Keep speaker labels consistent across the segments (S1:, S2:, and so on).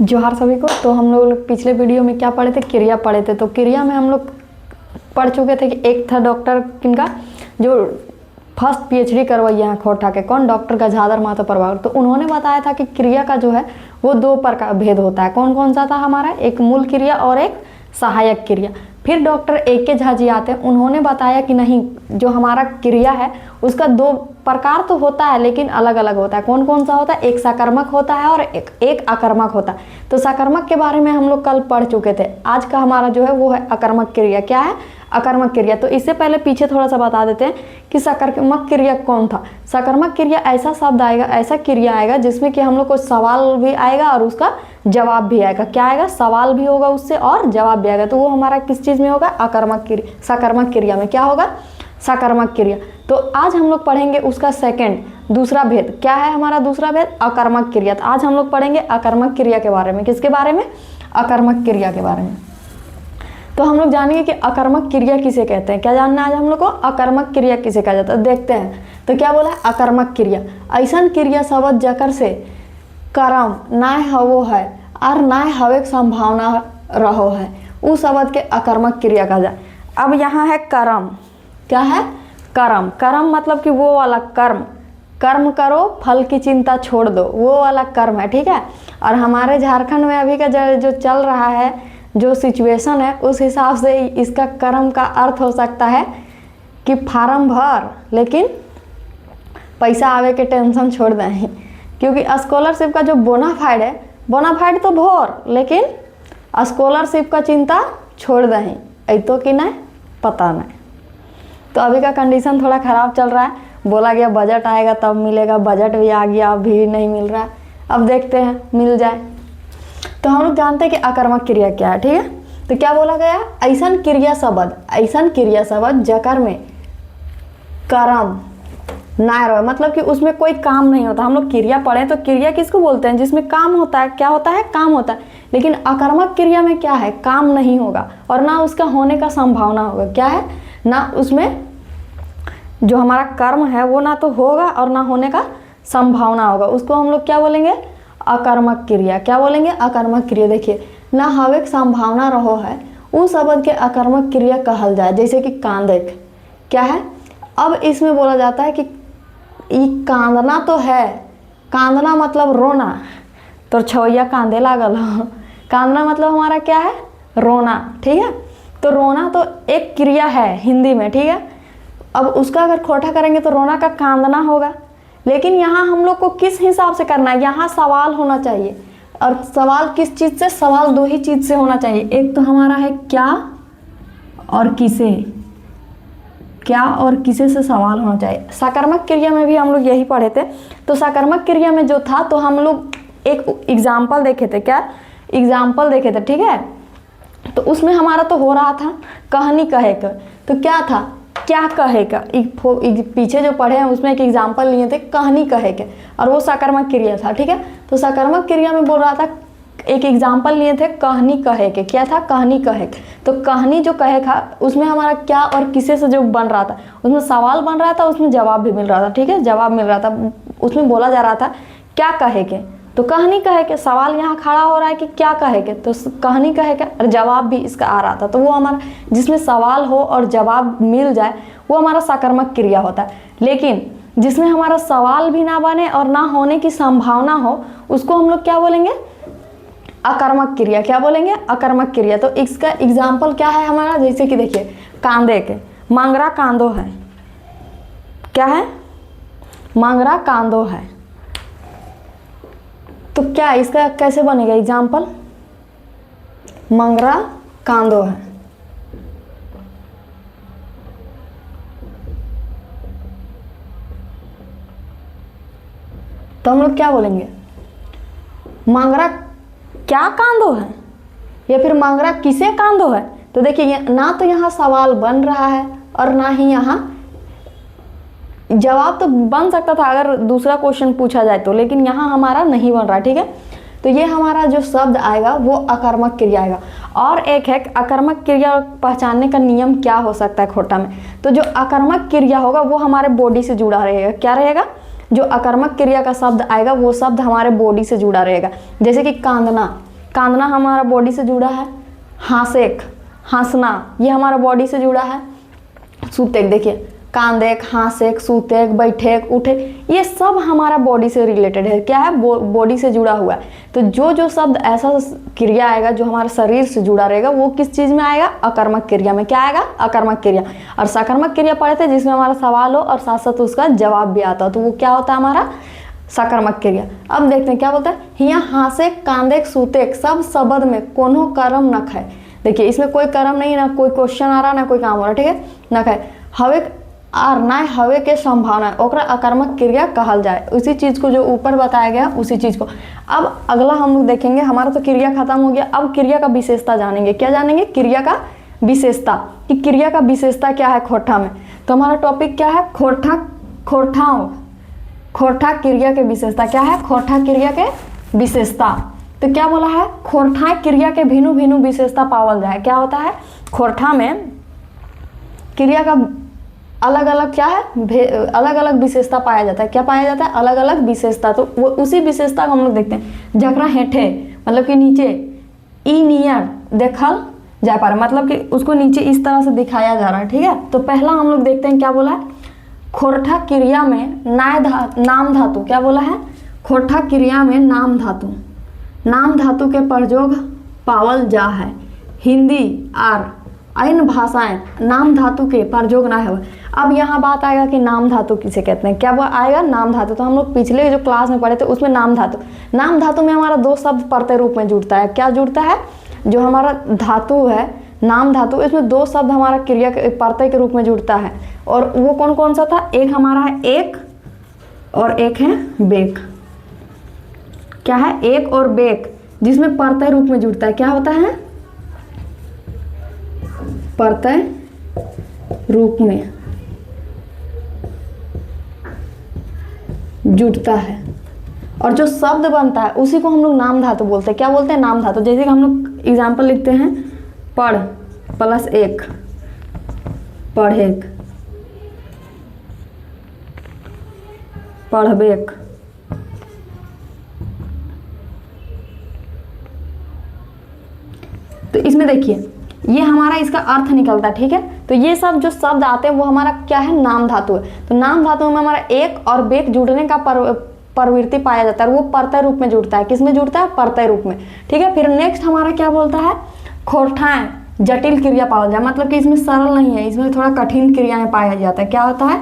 S1: जोहार सभी को। तो हम लोग पिछले वीडियो में क्या पढ़े थे, क्रिया पढ़े थे। तो क्रिया में हम लोग पढ़ चुके थे कि एक था डॉक्टर किनका, जो फर्स्ट पीएचडी करवाई है खोटा के, कौन, डॉक्टर गजाधर महतो प्रभाकर। तो उन्होंने बताया था कि क्रिया का जो है वो दो प्रकार भेद होता है। कौन कौन सा था हमारा, एक मूल क्रिया और एक सहायक क्रिया। फिर डॉक्टर ए.के. झा जी आते हैं, उन्होंने बताया कि नहीं, जो हमारा क्रिया है उसका दो प्रकार तो होता है लेकिन अलग अलग होता है। कौन कौन सा होता है, एक सकर्मक होता है और एक अकर्मक होता है। तो सकर्मक के बारे में हम लोग कल पढ़ चुके थे। आज का हमारा जो है वो है अकर्मक क्रिया। क्या है, अकर्मक क्रिया। तो इससे पहले पीछे थोड़ा सा बता देते हैं कि सकर्मक क्रिया कौन था। सकर्मक क्रिया ऐसा शब्द आएगा, ऐसा क्रिया आएगा जिसमें कि हम लोग को सवाल भी आएगा और उसका जवाब भी आएगा। क्या आएगा, सवाल भी होगा उससे और जवाब भी आएगा। तो वो हमारा किस चीज़ में होगा, अकर्मक क्रिया, सकर्मक क्रिया में क्या होगा, सकर्मक क्रिया। तो आज हम लोग पढ़ेंगे उसका दूसरा भेद। क्या है हमारा दूसरा भेद, अकर्मक क्रिया। तो आज हम लोग पढ़ेंगे अकर्मक क्रिया के बारे में। किसके बारे में, अकर्मक क्रिया के बारे में। तो हम लोग जानेंगे कि अकर्मक क्रिया किसे कहते हैं। क्या जानना है आज हम लोग को, अकर्मक क्रिया किसे कहा जाता है, देखते हैं। तो क्या बोला है, अकर्मक क्रिया ऐसा क्रिया शब्द जकर से कर्म नाय हवो है और नाय हवे संभावना रहो है, उस शब्द के अकर्मक क्रिया कहा जाए। अब यहाँ है कर्म। क्या है, कर्म। कर्म मतलब कि वो वाला कर्म, कर्म करो फल की चिंता छोड़ दो, वो वाला कर्म है, ठीक है। और हमारे झारखंड में अभी का जो चल रहा है, जो सिचुएशन है, उस हिसाब से इसका कर्म का अर्थ हो सकता है कि फार्म भर लेकिन पैसा आवे के टेंशन छोड़ दें। क्योंकि स्कॉलरशिप का जो बोनाफाइड है, बोनाफाइड तो भोर लेकिन स्कॉलरशिप का चिंता छोड़ दें, ऐतो कि नहीं पता नहीं। तो अभी का कंडीशन थोड़ा ख़राब चल रहा है। बोला गया बजट आएगा तब मिलेगा, बजट भी आ गया, अभी नहीं मिल रहा है। अब देखते हैं मिल जाए। तो हम लोग जानते हैं कि अकर्मक क्रिया क्या है, ठीक है। तो क्या बोला गया, ऐसा क्रिया शब्द जकर में कर्म ना रहे, मतलब कि उसमें कोई काम नहीं होता। हम लोग क्रिया पढ़े तो क्रिया किसको बोलते हैं, जिसमें काम होता है। क्या होता है, काम होता है। लेकिन अकर्मक क्रिया में क्या है, काम नहीं होगा और ना उसका होने का संभावना होगा। क्या है, ना उसमें जो हमारा कर्म है वो ना तो होगा और ना होने का संभावना होगा। उसको हम लोग क्या बोलेंगे, अकर्मक क्रिया। क्या बोलेंगे, अकर्मक क्रिया। देखिए, ना हवे संभावना रहो है, उस शब्द के अकर्मक क्रिया कहल जाए। जैसे कि कांदे, क्या है, अब इसमें बोला जाता है कि ये कांदना तो है, कांदना मतलब रोना, तो छवैया कांदे लागल हो। कांदना मतलब हमारा क्या है, रोना, ठीक है। तो रोना तो एक क्रिया है हिंदी में, ठीक है। अब उसका अगर खोटा करेंगे तो रोना का कांदना होगा। लेकिन यहाँ हम लोग को किस हिसाब से करना है, यहाँ सवाल होना चाहिए। और सवाल किस चीज़ से, सवाल दो ही चीज़ से होना चाहिए। एक तो हमारा है क्या और किसे, क्या और किसे से सवाल होना चाहिए। सकर्मक क्रिया में भी हम लोग यही पढ़े थे। तो सकर्मक क्रिया में जो था, तो हम लोग एक एग्जाम्पल देखे थे। क्या एग्जाम्पल देखे थे, ठीक है। तो उसमें हमारा तो हो रहा था कहानी कहे का। तो क्या था, क्या कहे का, पीछे जो पढ़े हैं उसमें एक एग्जाम्पल लिए थे कहानी कहे के, और वो सकर्मक क्रिया था, ठीक है। तो सकर्मक क्रिया में बोल रहा था, एक एग्जाम्पल लिए थे कहानी कहे के। क्या था, कहानी कहे के। तो कहानी जो कहे था उसमें हमारा क्या और किसे से जो बन रहा था, उसमें सवाल बन रहा था, उसमें जवाब भी मिल रहा था, ठीक है, जवाब मिल रहा था। उसमें बोला जा रहा था क्या कहे के, तो कहानी कहे के। सवाल यहाँ खड़ा हो रहा है कि क्या कहे के, तो कहानी कहे के, और जवाब भी इसका आ रहा था। तो वो हमारा जिसमें सवाल हो और जवाब मिल जाए वो हमारा सकर्मक क्रिया होता है। लेकिन जिसमें हमारा सवाल भी ना बने और ना होने की संभावना हो, उसको हम लोग क्या बोलेंगे, अकर्मक क्रिया। क्या बोलेंगे, अकर्मक क्रिया। तो इसका एग्जाम्पल क्या है हमारा, जैसे कि देखिए कांदे के, मांगरा कांदो है। क्या है, मांगरा कांदो है। तो क्या इसका कैसे बनेगा एग्जाम्पल, मांगरा कांदो है। तो हम लोग क्या बोलेंगे, मांगरा क्या कांदो है, या फिर मांगरा किसे कांदो है। तो देखिए, ना तो यहाँ सवाल बन रहा है और ना ही यहाँ जवाब तो बन सकता था अगर दूसरा क्वेश्चन पूछा जाए तो, लेकिन यहाँ हमारा नहीं बन रहा, ठीक है। तो ये हमारा जो शब्द आएगा वो अकर्मक क्रिया आएगा। और एक है अकर्मक क्रिया पहचानने का नियम क्या हो सकता है खोटा में। तो जो अकर्मक क्रिया होगा वो हमारे बॉडी से जुड़ा रहेगा। क्या रहेगा, जो अकर्मक क्रिया का शब्द आएगा वो शब्द हमारे बॉडी से जुड़ा रहेगा। जैसे कि कांदना, कांदना हमारा बॉडी से जुड़ा है, हासेक हंसना ये हमारा बॉडी से जुड़ा है, सूतेक देखिए कांदेक, हासेक, सूतेक, बैठेक, उठे, ये सब हमारा बॉडी से रिलेटेड है, क्या है बॉडी से जुड़ा हुआ है। तो जो जो शब्द ऐसा क्रिया आएगा जो हमारे शरीर से जुड़ा रहेगा वो किस चीज में आएगा, अकर्मक क्रिया में। क्या आएगा, अकर्मक क्रिया। और सकर्मक क्रिया पढ़े थे जिसमें हमारा सवाल हो और साथ साथ उसका जवाब भी आता हो, तो वो क्या होता है हमारा सकर्मक क्रिया। अब देखते हैं क्या बोलता है, हिया हासेक, कांदेक, सूतेक सब शब्द में कोनो कर्म नख है। देखिए इसमें कोई कर्म नहीं है, ना कोई क्वेश्चन आ रहा ना कोई काम हो रहा, ठीक है, नख है। हवे आर ना हवे के संभावना ओकरा अकर्मक क्रिया कहल जाए। उसी चीज को जो ऊपर बताया गया उसी चीज को। अब अगला हम लोग देखेंगे, हमारा तो क्रिया खत्म हो गया, अब क्रिया का विशेषता जानेंगे। क्या जानेंगे, क्रिया का विशेषता, कि क्रिया का विशेषता क्या है खोरठा में। तो हमारा टॉपिक क्या है, खोरठा क्रिया के विशेषता। क्या है, खोरठा क्रिया के विशेषता। तो क्या बोला है, खोरठा क्रिया के भिन्न भिन्न विशेषता पावल जाए। क्या होता है, खोरठा में क्रिया का अलग अलग क्या है, अलग अलग विशेषता पाया जाता है। क्या पाया जाता है, अलग अलग विशेषता। तो वो उसी विशेषता को हम लोग देखते हैं। जकरा हेठे मतलब कि नीचे, ई नियर देखल जा पा रहा, मतलब कि उसको नीचे इस तरह से दिखाया जा रहा है, ठीक है। तो पहला हम लोग देखते हैं क्या बोला है, खोरठा क्रिया में नाम धातु। क्या बोला है, खोरठा क्रिया में नाम धातु के प्रयोग पावल जा है। हिंदी और अन्य भाषाएं नाम धातु के प्रयोग ना है। अब यहाँ बात आएगा कि नाम धातु किसे कहते हैं। क्या वो आएगा, नाम धातु। तो हम लोग पिछले जो क्लास में पढ़े थे उसमें नाम धातु में हमारा दो शब्द प्रत्यय रूप में जुड़ता है। क्या जुड़ता है, जो हमारा धातु है नाम धातु, इसमें दो शब्द हमारा क्रिया के प्रत्यय के रूप में जुड़ता है। और वो कौन कौन सा था, एक हमारा है एक और एक है बेक। क्या है, एक और बेक, जिसमें प्रत्यय रूप में जुड़ता है। क्या होता है, प्रत्यय रूप में जुड़ता है और जो शब्द बनता है उसी को हम लोग नाम धातु बोलते हैं। क्या बोलते हैं, नाम धातु। जैसे कि हम लोग एग्जाम्पल लिखते हैं, पढ़ प्लस एक, पढ़ेक, पढ़बेक। तो इसमें देखिए ये हमारा इसका अर्थ निकलता है, ठीक है। तो ये सब जो शब्द आते हैं वो हमारा क्या है, नाम धातु है। तो नाम धातु में हमारा एक और बेक जुड़ने का प्रवृत्ति पाया जाता है। वो प्रत्यय रूप में जुड़ता है। किसमें जुड़ता है, प्रत्यय रूप में, ठीक है। फिर नेक्स्ट हमारा क्या बोलता है, खोरठाएं जटिल क्रिया पावल जाए। मतलब कि इसमें सरल नहीं है, इसमें थोड़ा कठिन क्रियाएं पाया जाता है। क्या होता है,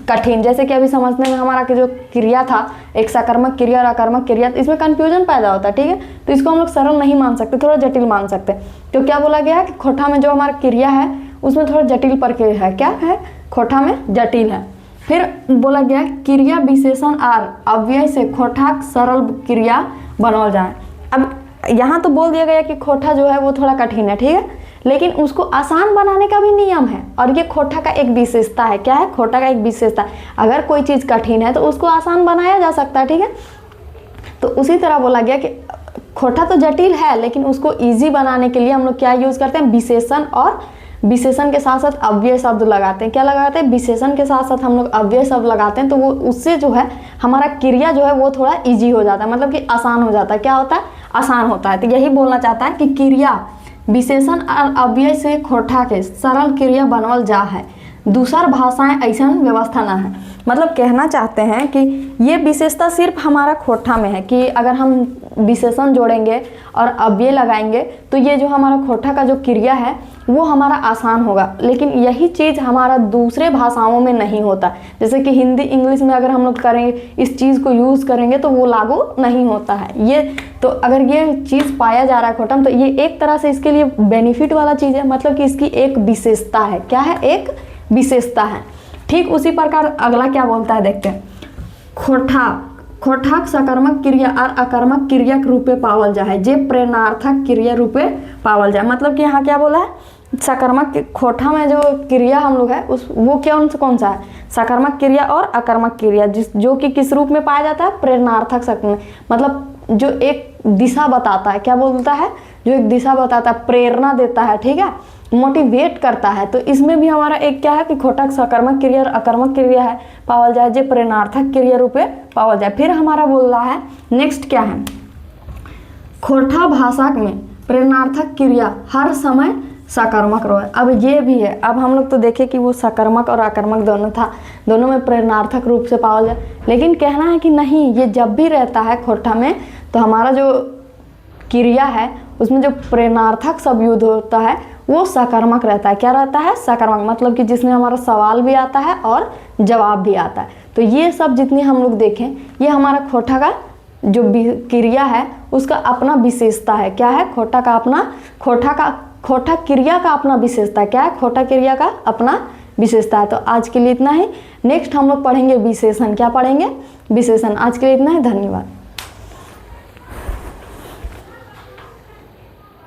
S1: कठिन। जैसे कि अभी समझने में हमारा कि जो क्रिया था एक सकर्मक क्रिया और अकर्मक क्रिया, इसमें कंफ्यूजन पैदा होता है, ठीक है। तो इसको हम लोग सरल नहीं मान सकते, थोड़ा जटिल मान सकते। तो क्या बोला गया है कि खोरठा में जो हमारा क्रिया है उसमें थोड़ा जटिल प्रक्रिया है। क्या है, खोरठा में जटिल है। फिर बोला गया क्रिया विशेषण और अव्यय से खोरठा सरल क्रिया बनावल जाए। अब यहाँ तो बोल दिया गया कि खोरठा जो है वो थोड़ा कठिन है, ठीक है, लेकिन उसको आसान बनाने का भी नियम है। और ये खोरठा का एक विशेषता है। क्या है, खोरठा का एक विशेषता। अगर कोई चीज़ कठिन है तो उसको आसान बनाया जा सकता है, ठीक है। तो उसी तरह बोला गया कि खोरठा तो जटिल है लेकिन उसको इजी बनाने के लिए हम लोग क्या यूज़ करते हैं, विशेषण। और विशेषण के साथ साथ अव्यय शब्द लगाते हैं। क्या लगाते हैं, विशेषण के साथ साथ हम लोग अव्यय शब्द लगाते हैं। तो वो उससे जो है हमारा क्रिया जो है वो थोड़ा इजी हो जाता है, मतलब कि आसान हो जाता है। क्या होता है, आसान होता है। तो यही बोलना चाहता है कि क्रिया विशेषण और अव्यय से खोरठा के सरल क्रिया बनवल जा है। दूसर भाषाएं ऐसा व्यवस्था ना है। मतलब कहना चाहते हैं कि ये विशेषता सिर्फ हमारा खोरठा में है कि अगर हम विशेषण जोड़ेंगे और अव्यय लगाएंगे तो ये जो हमारा खोरठा का जो क्रिया है वो हमारा आसान होगा। लेकिन यही चीज़ हमारा दूसरे भाषाओं में नहीं होता। जैसे कि हिंदी इंग्लिश में अगर हम लोग करेंगे, इस चीज़ को यूज़ करेंगे तो वो लागू नहीं होता है। ये तो अगर ये चीज़ पाया जा रहा है खोरठा में तो ये एक तरह से इसके लिए बेनिफिट वाला चीज़ है। मतलब कि इसकी एक विशेषता है। क्या है, एक विशेषता है। ठीक उसी प्रकार अगला क्या बोलता है, देखते हैं। खोरठा सकर्मक क्रिया और अकर्मक क्रिया के रूपे पावल जाए, जे प्रेरणार्थक क्रिया रूपे पावल जाए। मतलब कि यहाँ क्या बोला है, सकर्मक खोरठा में जो क्रिया हम लोग है उस वो कौन सा है, सकर्मक क्रिया और अकर्मक क्रिया, जो कि किस रूप में पाया जाता है, प्रेरणार्थक शक्ति में। मतलब जो एक दिशा बताता है। क्या बोलता है, जो एक दिशा बताता है, प्रेरणा देता है, ठीक है, मोटिवेट करता है। तो इसमें भी हमारा एक क्या है कि खोरठा सकर्मक क्रिया और अकर्मक क्रिया है पावल जाए, जो प्रेरणार्थक क्रिया रूपे पावल जाए। फिर हमारा बोल रहा है नेक्स्ट क्या है, खोरठा भाषा में प्रेरणार्थक क्रिया हर समय सकारात्मक रहे। अब ये भी है, अब हम लोग तो देखे कि वो सकारात्मक और आक्रामक दोनों था, दोनों में प्रेरणार्थक रूप से पावल जाए, लेकिन कहना है कि नहीं, ये जब भी रहता है खोरठा में तो हमारा जो क्रिया है उसमें जो प्रेरणार्थक शब्द युद्ध होता है वो सकारात्मक रहता है। क्या रहता है? सकारात्मक, मतलब कि जिसमें हमारा सवाल भी आता है और जवाब भी आता है। तो ये सब जितनी हम लोग देखें, ये हमारा खोरठा का जो क्रिया है उसका अपना विशेषता है। क्या है? खोरठा का अपना, खोरठा क्रिया का अपना विशेषता। क्या है? खोरठा क्रिया का अपना विशेषता है। तो आज के लिए इतना ही। नेक्स्ट हम लोग पढ़ेंगे विशेषण। क्या पढ़ेंगे? विशेषण। आज के लिए इतना ही। धन्यवाद।